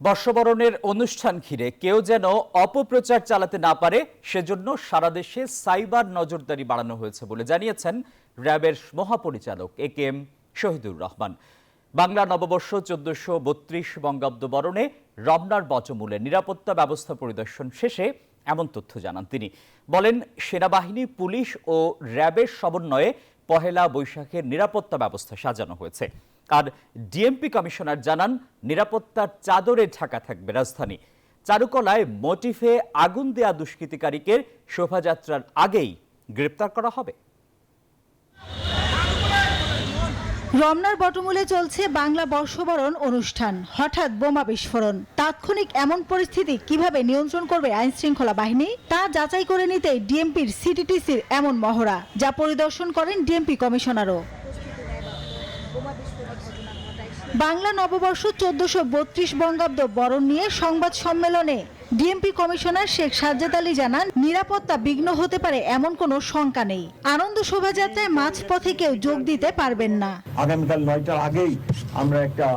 বর্ষবরণের অনুষ্ঠান ঘিরে কেউ যেন অপপ্রচার চালাতে না পারে সেজন্য সারা দেশে সাইবার নজরদারি বাড়ানো হয়েছে বলে জানিয়েছেন র্যাবের মহাপরিচালক একেএম শহীদুর রহমান। বাংলা নববর্ষ ১৪৩২ বঙ্গাব্দ বরণে রমনার বটমূলে নিরাপত্তা ব্যবস্থা পরিদর্শন শেষে এমন তথ্য জানান তিনি। বলেন, সেনাবাহিনী, পুলিশ ও র্যাবের সমন্বয়ে পহেলা বৈশাখের নিরাপত্তা ব্যবস্থা সাজানো হয়েছে। আর ডিএমপি কমিশনার জানান, নিরাপত্তার চাদরে ঢাকা থাকবে রাজধানী। চারুকলায় মোটিফে আগুন দেয়া দুষ্কৃতিকারীকে শোভাযাত্রার আগেই গ্রেপ্তার করা হবে। রমনার বটমূলে চলছে বাংলা বর্ষবরণ অনুষ্ঠান। হঠাৎ বোমা বিস্ফোরণ, তাৎক্ষণিক এমন পরিস্থিতি কিভাবে নিয়ন্ত্রণ করবে আইন শৃঙ্খলা বাহিনী তা যাচাই করে নিতে ডিএমপির সিটিটিসির এমন মহড়া, যা পরিদর্শন করেন ডিএমপি কমিশনারও। বাংলা নববর্ষ ১৪৩২ বঙ্গাব্দ বরণ নিয়ে সংবাদ সম্মেলনে ডিএমপি কমিশনার শেখ সাজ্জাদ আলী জানান, নিরাপত্তা বিঘ্ন হতে পারে এমন কোনো শঙ্কা নেই। আনন্দ শোভাযাত্রায় মাঝপথে কেউ যোগ দিতে পারবেন না। আগামীকাল ৯টার আগেই আমরা একটা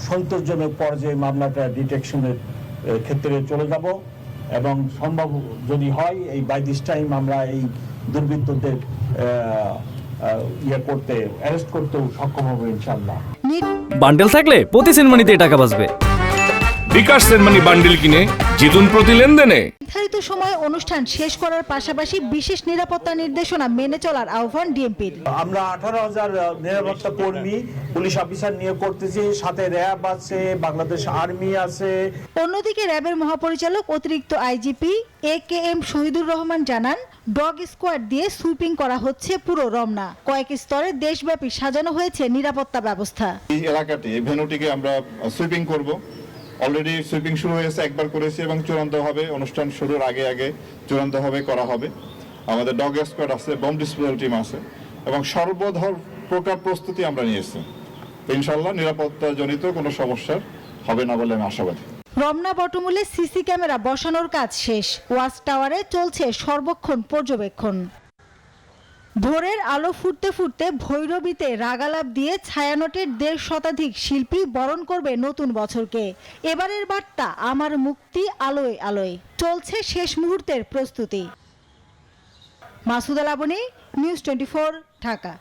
সন্তোষজনক পর্যায়ে মামলাটা ডিটেকশনের ক্ষেত্রে চলে যাব এবং সম্ভব যদি হয় এই বাই দিস টাইম আমরা এই দুর্বৃত্তদের অ্যারেস্ট করতেও সক্ষম হবো ইনশাআল্লাহ। বান্ডেল থাকলে প্রতি সেনমানিতে টাকা বাঁচবে। বিকাশ সেনমানি বান্ডেল কিনে জিতুন প্রতি লেনদেনে। নির্ধারিত সময়ে অনুষ্ঠান শেষ করার পাশাপাশি বিশেষ নিরাপত্তা নির্দেশনা মেনে চলার আহ্বান ডিএমপির। আমরা ১৮,০০০ নিরাপত্তা কর্মী, পুলিশ অফিসার নিয়োগ করতেছি, সাথে র্যাব আছে, বাংলাদেশ আর্মি আছে। অন্যদিকে র্যাবের মহাপরিচালক অতিরিক্ত আইজিপি একেএম শহীদুর রহমান জানান, ডগ স্কোয়াড দিয়ে সুইপিং করা হচ্ছে পুরো রমনা। কয়েক স্তরে দেশব্যাপী সাজানো হয়েছে নিরাপত্তা ব্যবস্থা। এই এলাকাতে এই ভেন্যুটিকে আমরা সুইপিং করব। অলরেডি সুইপিং শুরু হয়েছে, একবার করেছি এবং চূড়ান্তভাবে অনুষ্ঠান শুরুর আগে চূড়ান্তভাবে করা হবে। আমাদের ডগ স্কোয়াড আছে, বম ডিসপোজাল টিম আছে এবং সর্বধর প্রকার প্রস্তুতি আমরা নিয়েছি। ইনশাআল্লাহ নিরাপত্তা জনিত কোনো সমস্যা হবে না বলে আমি আশাবাদী। রমনা বটমূলে সিসি ক্যামেরা বসানোর কাজ শেষ। ওয়াচ টাওয়ারে চলছে সর্বক্ষণ পর্যবেক্ষণ। ভোরের আলো ফুটতে ফুটতে ভৈরবীতে রাগালাপ দিয়ে ছায়ানটের ১৫০ শতাধিক শিল্পী বরণ করবে নতুন বছরকে। এবারের বার্তা, আমার মুক্তি আলোয় আলোয়। চলছে শেষ মুহূর্তের প্রস্তুতি। মাসুদা লাবনী, নিউজ 24, ঢাকা।